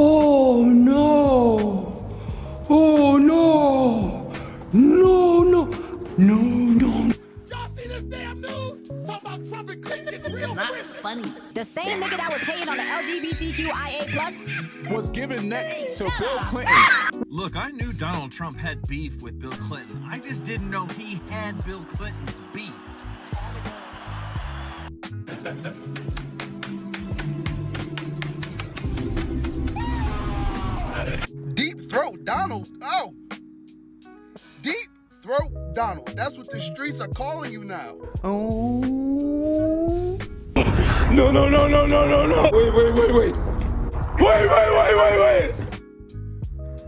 Oh no! Oh no! No, no, no, no. Y'all see this damn news? Talking about Trump and Clinton getting real friendly. Funny. The same nigga that was hating on the LGBTQIA+ was giving neck to Bill Clinton. Look, I knew Donald Trump had beef with Bill Clinton. I just didn't know he had Bill Clinton's beef. Deep Throat Donald. Oh. Deep Throat Donald. That's what the streets are calling you now. Oh. No, no, no, no, no, no, no. Wait. Wait.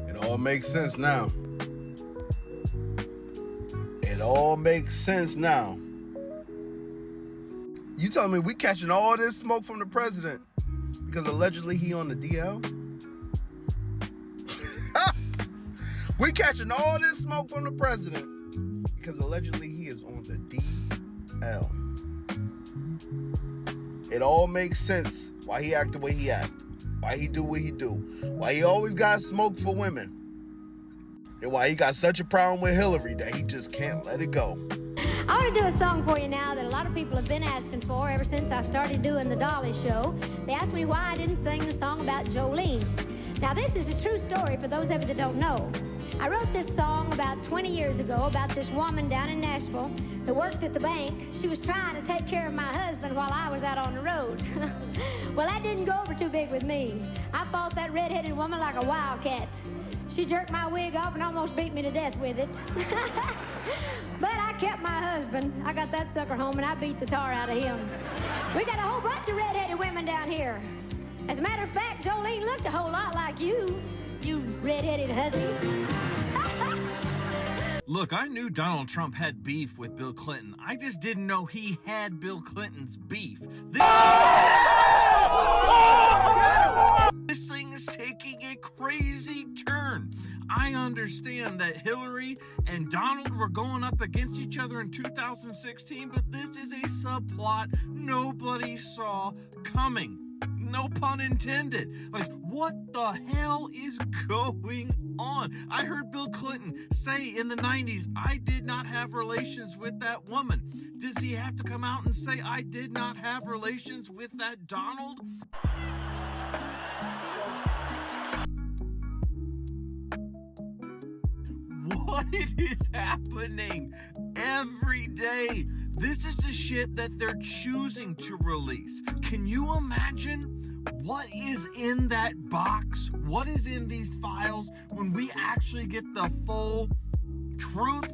It all makes sense now. It all makes sense now. You telling me we catching all this smoke from the president because allegedly he on the DL? We catching all this smoke from the president because allegedly he is on the DL. It all makes sense why he act the way he act, why he do what he do, why he always got smoke for women, and why he got such a problem with Hillary that he just can't let it go. I want to do a song for you now that a lot of people have been asking for ever since I started doing the Dolly Show. They asked me why I didn't sing the song about Jolene. Now, this is a true story for those of you that don't know. I wrote this song about 20 years ago about this woman down in Nashville that worked at the bank. She was trying to take care of my husband while I was out on the road. Well, that didn't go over too big with me. I fought that red-headed woman like a wildcat. She jerked my wig off and almost beat me to death with it. But I kept my husband. I got that sucker home and I beat the tar out of him. We got a whole bunch of red-headed women down here. As a matter of fact, Jolene looked a whole lot like you red-headed hussy. Look, I knew Donald Trump had beef with Bill Clinton. I just didn't know he had Bill Clinton's beef. This thing is taking a crazy turn. I understand that Hillary and Donald were going up against each other in 2016, but this is a subplot nobody saw coming. No pun intended. Like, what the hell is going on? I heard Bill Clinton say in the 90s, I did not have relations with that woman. Does he have to come out and say, I did not have relations with that Donald? What is happening every day? This is the shit that they're choosing to release. Can you imagine what is in that box? What is in these files when we actually get the full truth?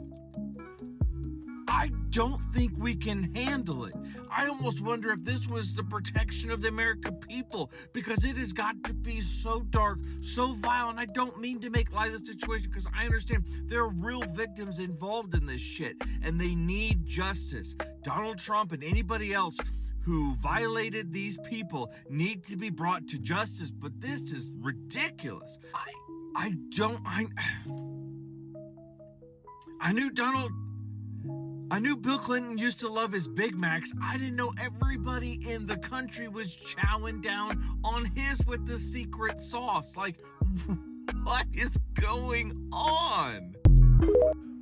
I don't think we can handle it. I almost wonder if this was the protection of the American people, because it has got to be so dark, so vile. And I don't mean to make light of the situation, because I understand there are real victims involved in this shit and they need justice. Donald Trump and anybody else who violated these people need to be brought to justice, but this is ridiculous. I knew Bill Clinton used to love his Big Macs. I didn't know everybody in the country was chowing down on his with the secret sauce. Like, what is going on?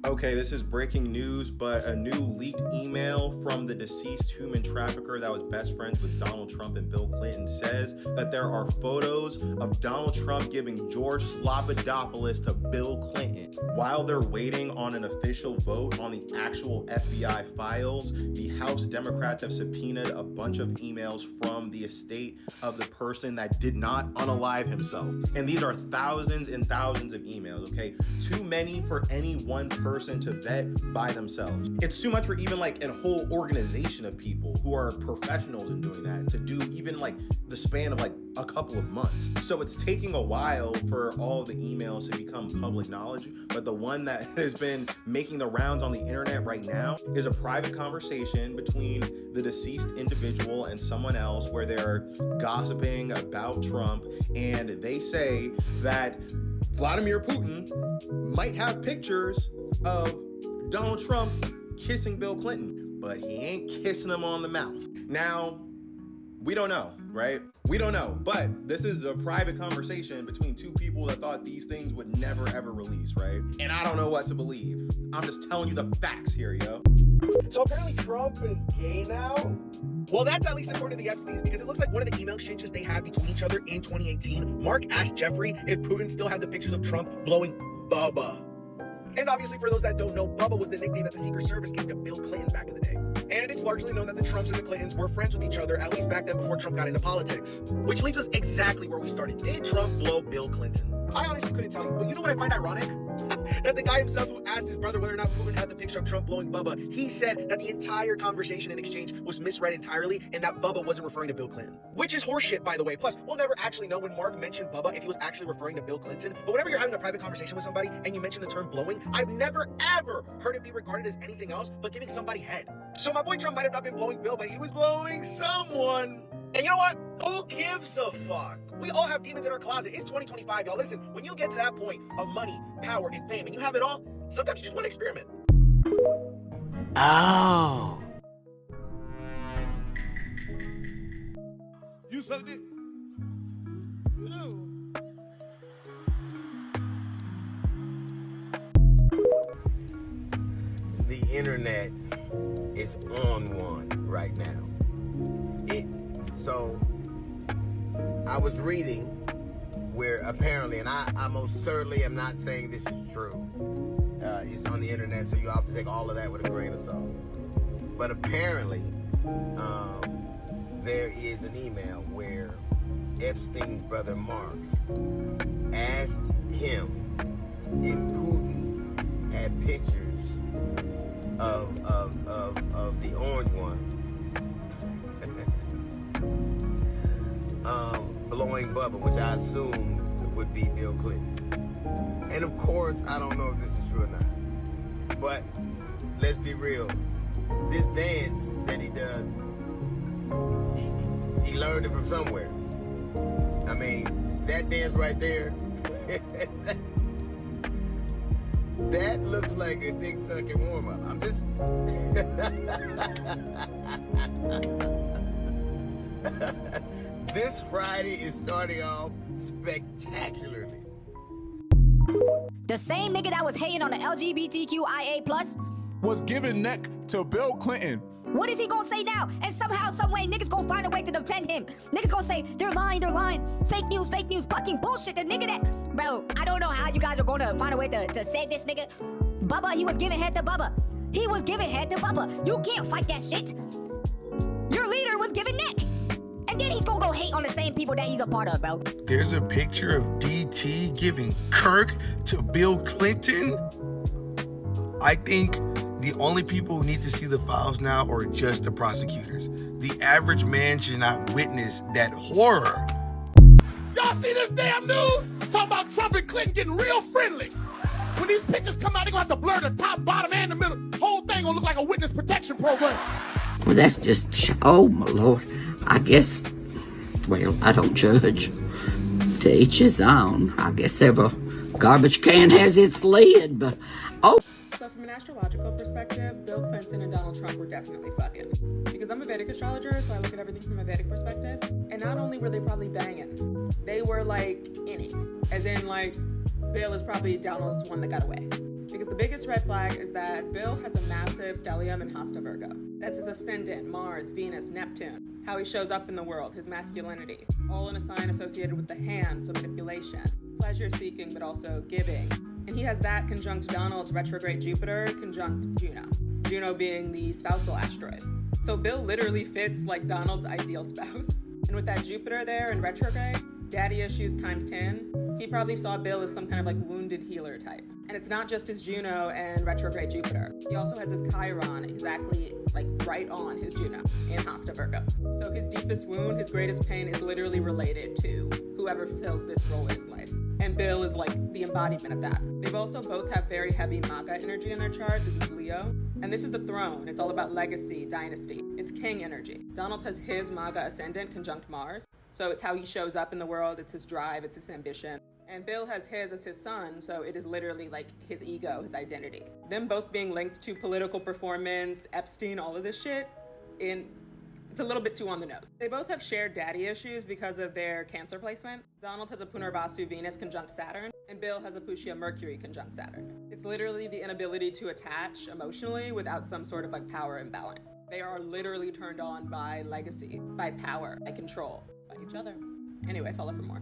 Okay, this is breaking news, but a new leaked email from the deceased human trafficker that was best friends with Donald Trump and Bill Clinton says that there are photos of Donald Trump giving George Slobodanopoulos to Bill Clinton. While they're waiting on an official vote on the actual FBI files, the House Democrats have subpoenaed a bunch of emails from the estate of the person that did not unalive himself. And these are thousands and thousands of emails, okay? Too many for any one person to vet by themselves. It's too much for even like a whole organization of people who are professionals in doing that to do even like the span of like a couple of months. So it's taking a while for all the emails to become public knowledge, but the one that has been making the rounds on the internet right now is a private conversation between the deceased individual and someone else where they're gossiping about Trump, and they say that Vladimir Putin might have pictures of Donald Trump kissing Bill Clinton. but he ain't kissing him on the mouth. Now, we don't know, right? We don't know, but this is a private conversation between two people that thought these things would never ever release, right? And I don't know what to believe. I'm just telling you the facts here, yo. So apparently Trump is gay now? Well, that's at least according to the Epsteins, because it looks like one of the email exchanges they had between each other in 2018, Mark asked Jeffrey if Putin still had the pictures of Trump blowing Bubba. And obviously, for those that don't know, Bubba was the nickname that the Secret Service gave to Bill Clinton back in the day. And it's largely known that the Trumps and the Clintons were friends with each other, at least back then before Trump got into politics. Which leaves us exactly where we started. Did Trump blow Bill Clinton? I honestly couldn't tell you, but you know what I find ironic? That the guy himself who asked his brother whether or not Putin had the picture of Trump blowing Bubba, he said that the entire conversation and exchange was misread entirely and that Bubba wasn't referring to Bill Clinton. Which is horseshit, by the way. Plus, we'll never actually know when Mark mentioned Bubba if he was actually referring to Bill Clinton. But whenever you're having a private conversation with somebody and you mention the term blowing, I've never ever heard it be regarded as anything else but giving somebody head. So my boy Trump might have not been blowing Bill, but he was blowing someone. And you know what? Who gives a fuck? We all have demons in our closet. It's 2025, y'all. Listen, when you get to that point of money, power, and fame, and you have it all, sometimes you just want to experiment. Oh. You sucked it? No. The internet is on one right now. So I was reading where apparently, and I most certainly am not saying this is true. It's on the internet, so you have to take all of that with a grain of salt. But apparently, there is an email where Epstein's brother Mark asked him if Putin had pictures of the orange one blowing Bubba, which I assume would be Bill Clinton. And of course, I don't know if this is true or not. But let's be real. This dance that he does, he learned it from somewhere. I mean, that dance right there, that looks like a dick sucking warm up. I'm just this Friday is starting off spectacularly. The same nigga that was hating on the LGBTQIA+, was giving neck to Bill Clinton. what is he gonna say now? And somehow, some way, niggas gonna find a way to defend him. Niggas gonna say, they're lying, fake news, fucking bullshit. The nigga that, bro, I don't know how you guys are gonna find a way to save this nigga. Bubba, he was giving head to Bubba. You can't fight that shit. Your leader was giving neck. And then he's gonna go hate on the same people that he's a part of, bro. There's a picture of DT giving Kirk to Bill Clinton. I think the only people who need to see the files now are just the prosecutors. The average man should not witness that horror. Y'all see this damn news? Talking about Trump and Clinton getting real friendly. When these pictures come out, they're gonna have to blur the top, bottom, and the middle. Whole thing gonna look like a witness protection program. Well, that's just, oh my Lord. I guess, well, I don't judge. To each his own. I guess every garbage can has its lid, but, oh. So from an astrological perspective, Bill Clinton and Donald Trump were definitely fucking. Because I'm a Vedic astrologer, so I look at everything from a Vedic perspective. And not only were they probably banging, they were like in it. As in like, Bill is probably Donald's one that got away. Because the biggest red flag is that Bill has a massive stellium in Hasta Virgo. That's his ascendant, Mars, Venus, Neptune. How he shows up in the world, his masculinity. All in a sign associated with the hand, so manipulation. Pleasure seeking, but also giving. And he has that conjunct Donald's retrograde Jupiter, conjunct Juno. Juno being the spousal asteroid. So Bill literally fits like Donald's ideal spouse. And with that Jupiter there in retrograde, daddy issues times 10, he probably saw Bill as some kind of like wounded healer type. And it's not just his Juno and retrograde Jupiter. He also has his Chiron exactly like right on his Juno in Hasta Virgo. So his deepest wound, his greatest pain is literally related to whoever fulfills this role in his life. And Bill is like the embodiment of that. They've also both have very heavy Maga energy in their chart. This is Leo. And this is the throne. It's all about legacy, dynasty. It's king energy. Donald has his Maga ascendant conjunct Mars. So it's how he shows up in the world. It's his drive. It's his ambition. And Bill has his as his son, so it is literally like his ego, his identity. Them both being linked to political performance, Epstein, all of this shit, it's a little bit too on the nose. They both have shared daddy issues because of their cancer placement. Donald has a Punarvasu Venus conjunct Saturn, and Bill has a Pushya Mercury conjunct Saturn. It's literally the inability to attach emotionally without some sort of like power imbalance. They are literally turned on by legacy, by power, by control, by each other. Anyway, follow for more.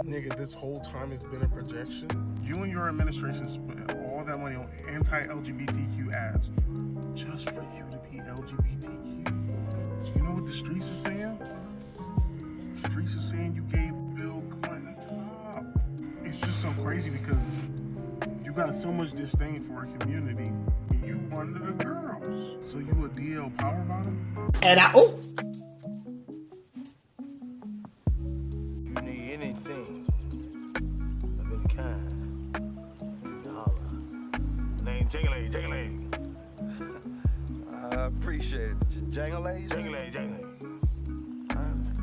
Nigga, this whole time it's been a projection. You and your administration spent all that money on anti-LGBTQ ads just for you to be LGBTQ. You know what the streets are saying? The streets are saying you gave Bill Clinton top. It's just so crazy because you got so much disdain for our community. You one of the girls. So you a DL power bottom? And You need anything of any kind, you holler. Name Jingling, Jingling. I appreciate it. Jangling? Jingling, Jingling.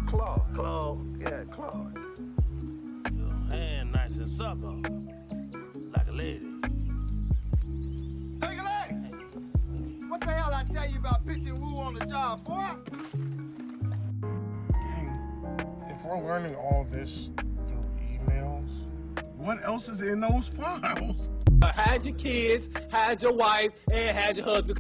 Claude. Claude. Yeah, Claude. Your hand nice and supple, like a lady. Jingling! What the hell I tell you about pitching woo on the job, boy? If we're learning all this through emails, what else is in those files? Hide your kids, hide your wife, and hide your husband.